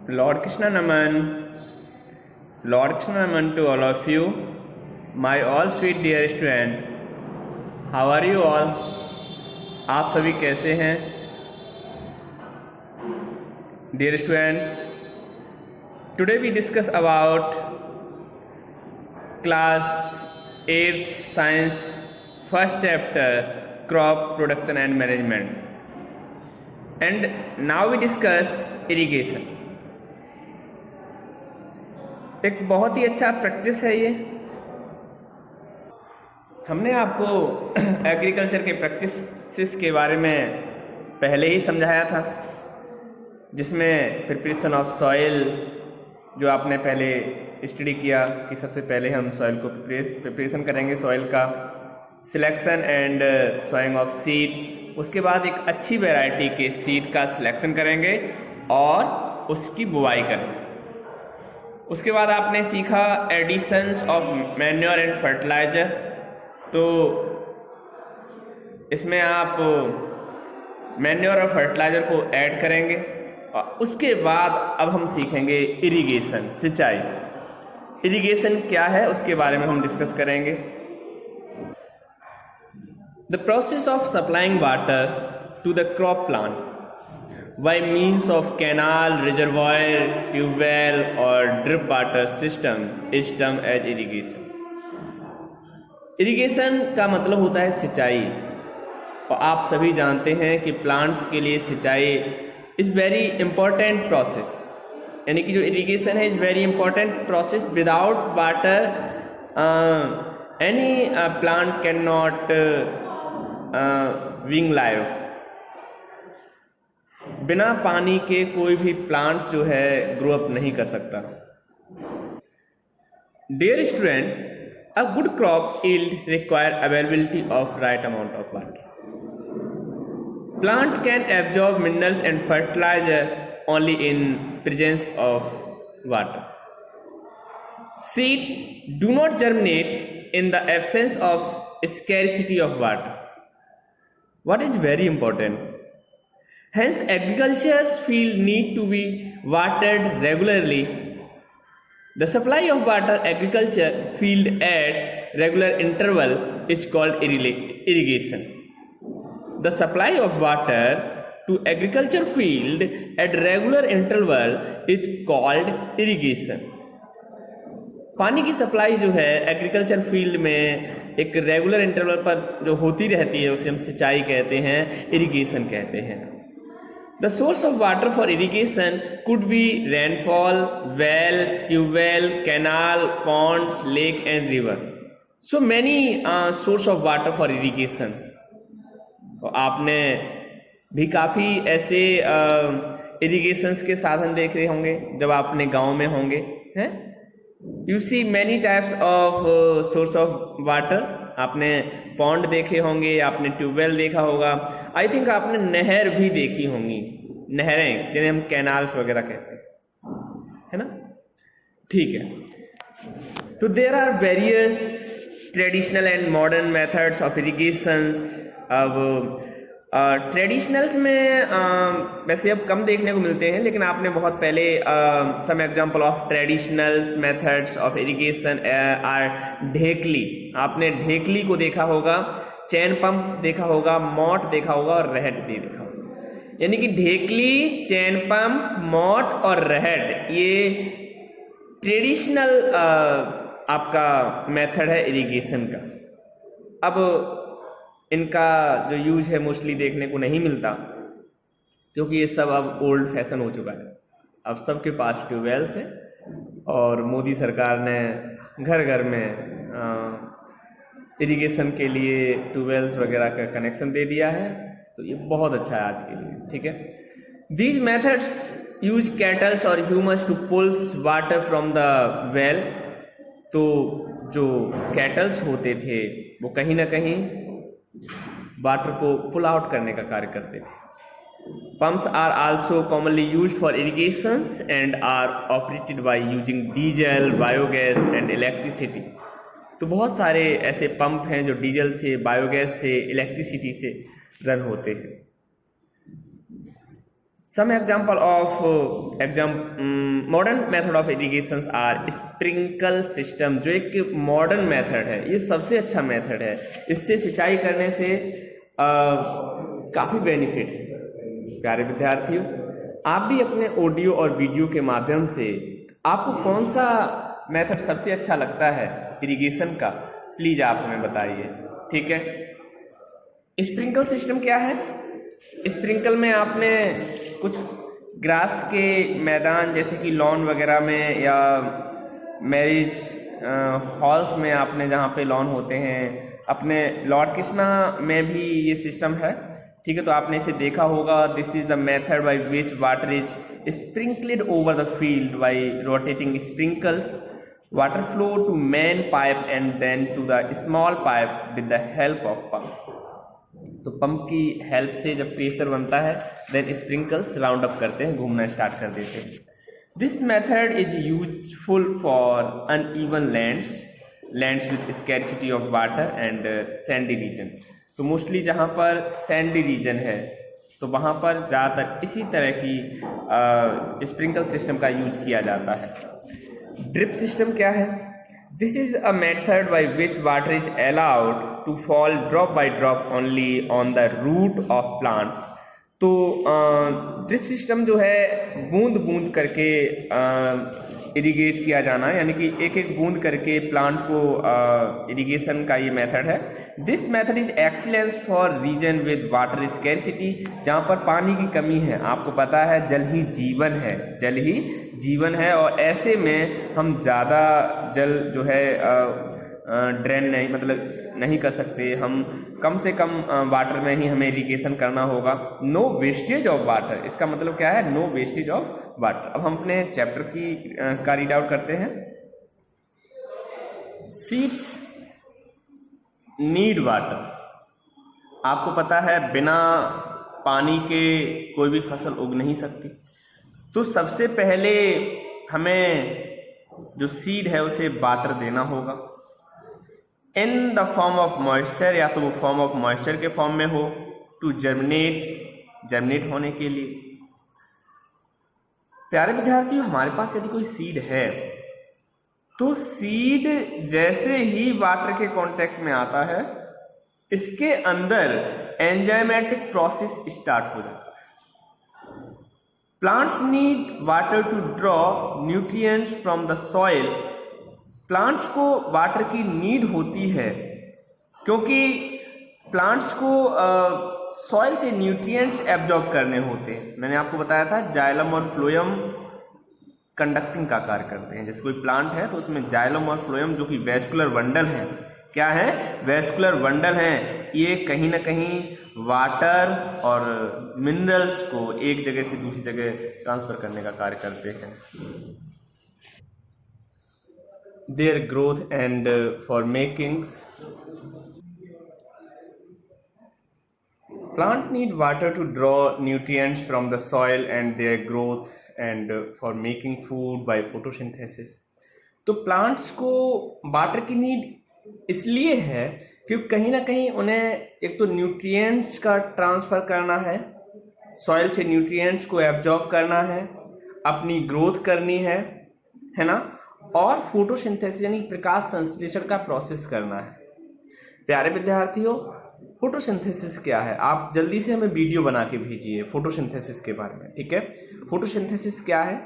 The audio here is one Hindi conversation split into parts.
Lord Krishna Naman, Lord Krishna Naman to all of you, my all sweet dear student. How are you all? आप सभी कैसे हैं? Dear student, today we discuss about class 8th science first chapter crop production and management, and now we discuss irrigation. एक बहुत ही अच्छा प्रैक्टिस है ये। हमने आपको एग्रीकल्चर के प्रैक्टिसेस के बारे में पहले ही समझाया था, जिसमें प्रिपरेशन ऑफ सॉइल जो आपने पहले स्टडी किया कि सबसे पहले हम सॉइल को प्रिपरेशन करेंगे, सॉइल का selection and sowing of seed. उसके बाद एक अच्छी वैरायटी के सीड का सिलेक्शन करेंगे और उसकी बुवाई करेंगे। उसके बाद आपने सीखा additions of manure and fertiliser. तो इसमें आप मैन्योर और फर्टिलाइजर को ऐड करेंगे और उसके बाद अब हम सीखेंगे इरिगेशन, सिंचाई। इरिगेशन क्या है उसके बारे में हम डिस्कस करेंगे। The process of supplying water to the crop plant by means of canal, reservoir, tubewell or drip water system is termed as irrigation. Irrigation का मतलब होता है सिंचाई, और आप सभी जानते हैं कि प्लांट्स के लिए सिंचाई इज़ वेरी इंपॉर्टेंट प्रोसेस। यानी कि जो इरिगेशन है is very important process. Without water any plant can not wing live. बिना पानी के कोई भी प्लांट्स जो है ग्रो अप नहीं कर सकता। Dear student, a good crop yield require availability of right amount of water. Plant can absorb minerals and fertiliser only in presence of water. Seeds do not germinate in the absence of scarcity of water. What is very important? Hence, agriculture's field need to be watered regularly. The supply of water agriculture field at regular interval is called irrigation. The supply of water to agriculture field at regular interval is called irrigation. पानी की सप्लाई जो है एग्रीकल्चर फील्ड में एक रेगुलर इंटरवल पर जो होती रहती है उसे हम सिंचाई कहते हैं, इरिगेशन कहते हैं। The source of water for irrigation could be rainfall, well, tubewell, canal, ponds, lake and river. So many source of water for irrigations. तो आपने भी काफ़ी ऐसे irrigations के साधन देखे होंगे जब आपने गांव में होंगे, हैं? You see many types of source of water. आपने पॉन्ड देखे होंगे, आपने ट्यूबवेल देखा होगा, आई थिंक आपने नहर भी देखी होंगी, नहरें जिन्हें हम कैनाल्स वगैरह कहते हैं, है ना? ठीक है। तो there are various traditional and modern methods of irrigations. अब ट्रेडिशनल्स में वैसे अब कम देखने को मिलते हैं, लेकिन आपने बहुत पहले some example of traditionals methods of irrigation are ढेकली। आपने ढेकली को देखा होगा, चैन पंप देखा होगा, मोट देखा होगा और रहट भी देखा होगा। यानी कि ढेकली, चैन पंप, मोट और रहट ये ट्रेडिशनल आपका मेथड है इरिगेशन का। अब इनका जो यूज है मोस्टली देखने को नहीं मिलता, क्योंकि ये सब अब ओल्ड फैशन हो चुका है। अब सबके पास ट्यूबवेल्स हैं और मोदी सरकार ने घर घर में इरिगेशन के लिए ट्यूबवेल्स वगैरह का कनेक्शन दे दिया है। तो ये बहुत अच्छा है आज के लिए, ठीक है। दीज मेथड्स यूज कैटल्स और humans to pulls water from the well. तो जो कैटल्स होते थे वो कहीं ना कहीं वाटर को पुल आउट करने का कार्य करते थे। Pumps are also commonly used for irrigations and are operated by using diesel, biogas and electricity. तो बहुत सारे ऐसे पंप हैं जो डीजल से, बायोगैस से, इलेक्ट्रिसिटी से रन होते हैं। Some example of modern method of irrigations are sprinkle system, जो एक मॉडर्न मेथड है, ये सबसे अच्छा मेथड है। इससे सिंचाई करने से काफ़ी बेनिफिट है। प्यारे विद्यार्थियों, आप भी अपने ऑडियो और वीडियो के माध्यम से आपको कौन सा मेथड सबसे अच्छा लगता है इरिगेशन का, प्लीज़ आप हमें बताइए। ठीक है, स्प्रिंकल सिस्टम क्या है? स्प्रिंकल में आपने कुछ ग्रास के मैदान जैसे कि लॉन वगैरह में या मैरिज हॉल्स में, आपने जहाँ पे लॉन होते हैं, अपने लॉर्ड कृष्णा में भी ये सिस्टम है। ठीक है, तो आपने इसे देखा होगा। This is the method by which water is sprinkled over the field by rotating sprinkles water flow to main pipe and then to the small pipe with the help of pump. तो पंप की हेल्प से जब प्रेशर बनता है देन स्प्रिंकल्स राउंड अप करते हैं, घूमना स्टार्ट कर देते हैं। This method is useful for uneven lands with scarcity of water and sandy region. तो मोस्टली जहाँ पर सैंडी रीजन है तो वहाँ पर ज़्यादातर इसी तरह की स्प्रिंकल सिस्टम का यूज किया जाता है। ड्रिप सिस्टम क्या है? This is a method by which water is allowed to fall drop by drop only on the root of plants। तो ड्रिप सिस्टम जो है बूंद बूंद करके इरिगेट किया जाना, यानी कि एक एक बूंद करके प्लांट को इरिगेशन का ये मेथड है। This method is excellence for region with water scarcity, जहाँ पर पानी की कमी है। आपको पता है जल ही जीवन है, जल ही जीवन है, और ऐसे में हम ज़्यादा जल जो है ड्रेन नहीं, मतलब नहीं कर सकते। हम कम से कम वाटर में ही हमें इरिगेशन करना होगा। नो वेस्टेज ऑफ वाटर, इसका मतलब क्या है? No wastage of water. अब हम अपने चैप्टर का रीड आउट करते हैं। Seeds need water. आपको पता है बिना पानी के कोई भी फसल उग नहीं सकती। तो सबसे पहले हमें जो सीड है उसे वाटर देना होगा in the form of moisture, या तो वो फॉर्म ऑफ मॉइस्चर के फॉर्म में हो, टू जर्मिनेट होने के लिए। प्यारे विद्यार्थियों, हमारे पास यदि कोई सीड है तो सीड जैसे ही वाटर के कांटेक्ट में आता है, इसके अंदर एंजाइमेटिक प्रोसेस स्टार्ट हो जाता है। Plants need water to draw nutrients from the soil. Plants को वाटर की नीड होती है क्योंकि प्लांट्स को सॉइल से न्यूट्रिएंट्स एब्जॉर्ब करने होते हैं। मैंने आपको बताया था जाइलम और फ्लोएम कंडक्टिंग का कार्य करते हैं। जैसे कोई प्लांट है तो उसमें जाइलम और फ्लोएम जो कि वैस्कुलर बंडल हैं, क्या है? वैस्कुलर बंडल हैं। ये कहीं ना कहीं वाटर और मिनरल्स को एक जगह से दूसरी जगह ट्रांसफर करने का कार्य करते हैं। their growth and for makings. Plant need water to draw nutrients from the soil and their growth and for making food by photosynthesis। तो प्लांट्स को वाटर की नीड इसलिए है क्योंकि कहीं ना कहीं उन्हें एक तो न्यूट्रिएंट्स का ट्रांसफ़र करना है, सॉइल से न्यूट्रिएंट्स को एब्जॉर्ब करना है, अपनी ग्रोथ करनी है ना, और फोटोसिंथेसिस यानी प्रकाश संश्लेषण का प्रोसेस करना है। प्यारे विद्यार्थियों, फोटोसिंथेसिस क्या है? आप जल्दी से हमें वीडियो बना के भेजिए फोटोसिंथेसिस के बारे में। ठीक है, फोटोसिंथेसिस क्या है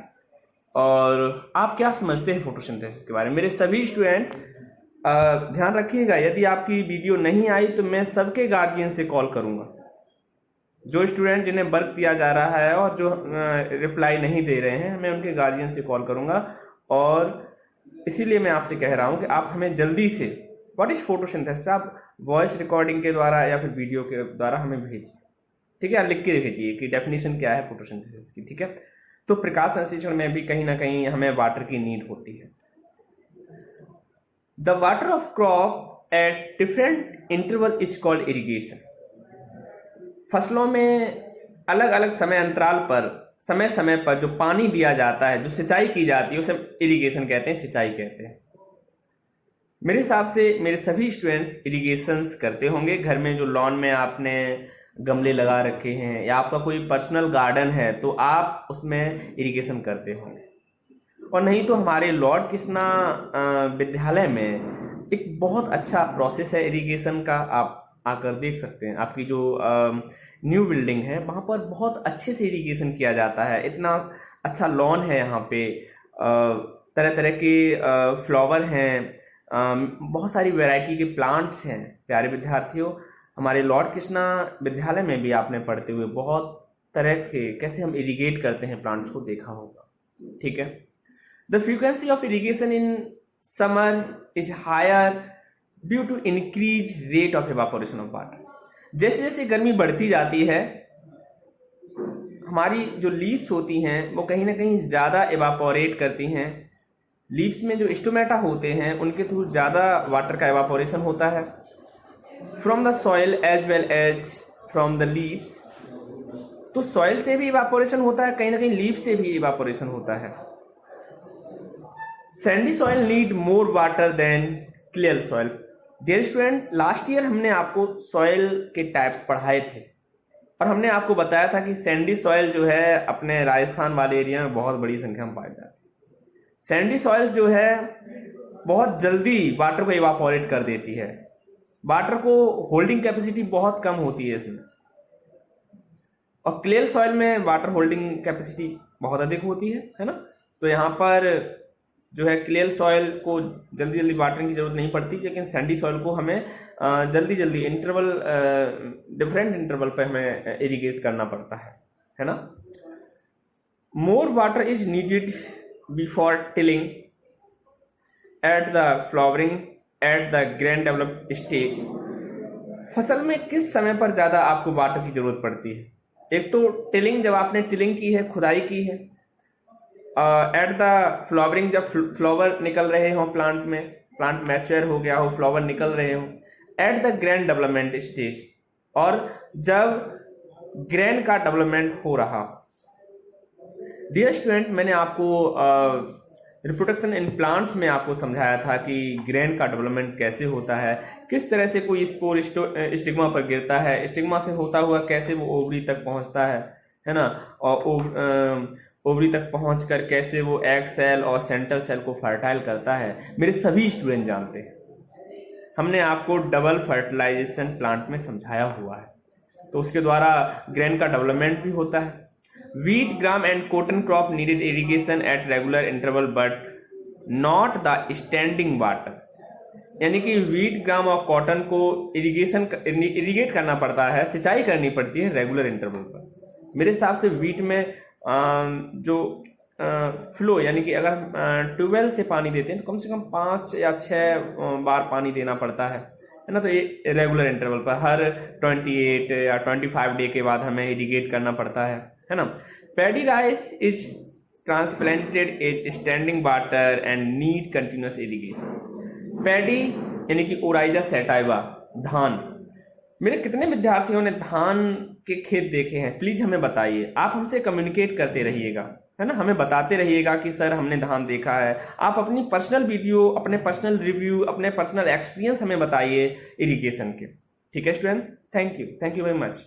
और आप क्या समझते हैं फोटोसिंथेसिस के बारे में? मेरे सभी स्टूडेंट ध्यान रखिएगा, यदि आपकी वीडियो नहीं आई तो मैं सबके गार्जियन से कॉल करूँगा। जो स्टूडेंट जिन्हें वर्क दिया जा रहा है और जो रिप्लाई नहीं दे रहे हैं, मैं उनके गार्जियन से कॉल करूँगा। और इसीलिए मैं आपसे कह रहा हूँ कि आप हमें जल्दी से व्हाट इज फोटोसिंथेसिस आप वॉइस रिकॉर्डिंग के द्वारा या फिर वीडियो के द्वारा हमें भेजिए। ठीक है, आप लिख के भेजिए कि डेफिनेशन क्या है फोटोसिंथेसिस की। ठीक है, तो प्रकाश संश्लेषण में भी कहीं ना कहीं हमें वाटर की नीड होती है। The water of crop at different interval is called irrigation. फसलों में अलग अलग समय अंतराल पर समय समय पर जो पानी दिया जाता है, जो सिंचाई की जाती है, उसे इरिगेशन कहते हैं, सिंचाई कहते हैं। मेरे हिसाब से मेरे सभी स्टूडेंट्स इरिगेशंस करते होंगे। घर में जो लॉन में आपने गमले लगा रखे हैं या आपका कोई पर्सनल गार्डन है तो आप उसमें इरिगेशन करते होंगे। और नहीं तो हमारे लॉर्ड कृष्णा विद्यालय में एक बहुत अच्छा प्रोसेस है इरिगेशन का, आप आकर देख सकते हैं। आपकी जो न्यू बिल्डिंग है वहाँ पर बहुत अच्छे से इरिगेशन किया जाता है। इतना अच्छा लॉन है यहाँ पे, तरह तरह के फ्लावर हैं, बहुत सारी वैरायटी के प्लांट्स हैं। प्यारे विद्यार्थियों, हमारे लॉर्ड कृष्णा विद्यालय में भी आपने पढ़ते हुए बहुत तरह के कैसे हम इरिगेट करते हैं प्लांट्स को देखा होगा। ठीक है। The frequency of irrigation in summer is higher due to increase rate of evaporation of water. जैसे जैसे गर्मी बढ़ती जाती है हमारी जो लीव्स होती हैं वो कहीं ना कहीं ज़्यादा इवापोरेट करती हैं। लीव्स में जो स्टोमेटा होते हैं उनके थ्रू ज़्यादा वाटर का इवापोरेशन होता है from the soil as well as from the leaves. तो सॉइल से भी इवापोरेशन होता है, कहीं ना कहीं लीव से भी इवापोरेशन होता है। Sandy soil need more water than clear soil. Dear student, last year हमने आपको सॉइल के टाइप्स पढ़ाए थे और हमने आपको बताया था कि सैंडी सॉइल जो है अपने राजस्थान वाले एरिया में बहुत बड़ी संख्या में पाई जाती है। सैंडी सॉइल जो है बहुत जल्दी वाटर को इवापोरेट कर देती है, वाटर को होल्डिंग कैपेसिटी बहुत कम होती है इसमें। और क्लियर सॉइल में वाटर होल्डिंग कैपेसिटी बहुत अधिक होती है ना। तो यहाँ पर जो है क्लियर सॉइल को जल्दी जल्दी वाटरिंग की जरूरत नहीं पड़ती, लेकिन सैंडी सॉइल को हमें जल्दी जल्दी इंटरवल डिफरेंट इंटरवल पे हमें इरिगेट करना पड़ता है ना। More water is needed before tilling at the flowering at the grand develop stage. फसल में किस समय पर ज़्यादा आपको वाटर की जरूरत पड़ती है? एक तो टिलिंग, जब आपने टिलिंग की है, खुदाई की है। एट द फ्लावरिंग, जब फ्लावर निकल रहे हो प्लांट में, प्लांट मैच्योर हो गया हो, फ्लावर निकल रहे हो। At the grand development stage, और जब ग्रैंड का डेवलपमेंट हो रहा हो। डियर स्टूडेंट, मैंने आपको रिप्रोडक्शन इन प्लांट्स में आपको समझाया था कि ग्रैंड का डेवलपमेंट कैसे होता है, किस तरह से कोई स्पोर स्टिग्मा पर गिरता है, स्टिग्मा से होता हुआ कैसे वो ओवरी तक पहुंचता है ना, और ओवरी तक पहुंचकर कैसे वो एग सेल और सेंट्रल सेल को फर्टाइल करता है। मेरे सभी स्टूडेंट जानते हैं। हमने आपको डबल फर्टिलाइजेशन प्लांट में समझाया हुआ है, तो उसके द्वारा ग्रेन का डेवलपमेंट भी होता है। Wheat, gram and cotton crop needed irrigation at regular interval but not the standing water. यानी कि वीट, ग्राम और कॉटन को इरिगेट करना पड़ता है, सिंचाई करनी पड़ती है रेगुलर इंटरवल पर। मेरे हिसाब से वीट में जो फ्लो, यानी कि अगर ट्यूबवेल से पानी देते हैं तो कम से कम 5 या 6 बार पानी देना पड़ता है ना। तो ये रेगुलर इंटरवल पर हर 28 या 25 डे के बाद हमें इरिगेट करना पड़ता है ना। Paddy rice is transplanted as standing water and need continuous irrigation. Paddy यानी कि ओराइजा सैटाइवा, धान। मेरे कितने विद्यार्थियों ने धान के खेत देखे हैं? प्लीज हमें बताइए। आप हमसे कम्युनिकेट करते रहिएगा, है ना, हमें बताते रहिएगा कि सर हमने धान देखा है। आप अपनी पर्सनल वीडियो, अपने पर्सनल रिव्यू, अपने पर्सनल एक्सपीरियंस हमें बताइए इरिगेशन के। ठीक है student, thank you very much.